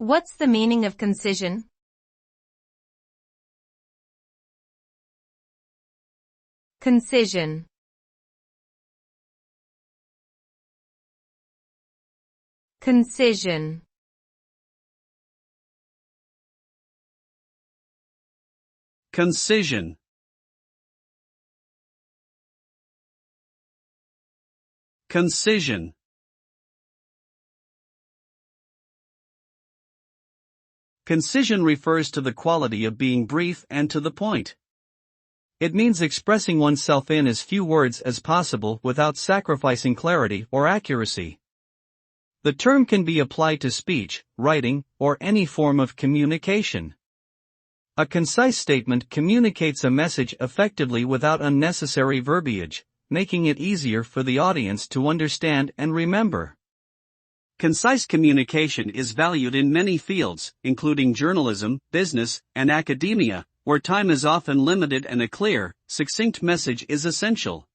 What's the meaning of concision? Concision. Concision. Concision. Concision. Concision refers to the quality of being brief and to the point. It means expressing oneself in as few words as possible without sacrificing clarity or accuracy. The term can be applied to speech, writing, or any form of communication. A concise statement communicates a message effectively without unnecessary verbiage, making it easier for the audience to understand and remember. Concise communication is valued in many fields, including journalism, business, and academia, where time is often limited and a clear, succinct message is essential.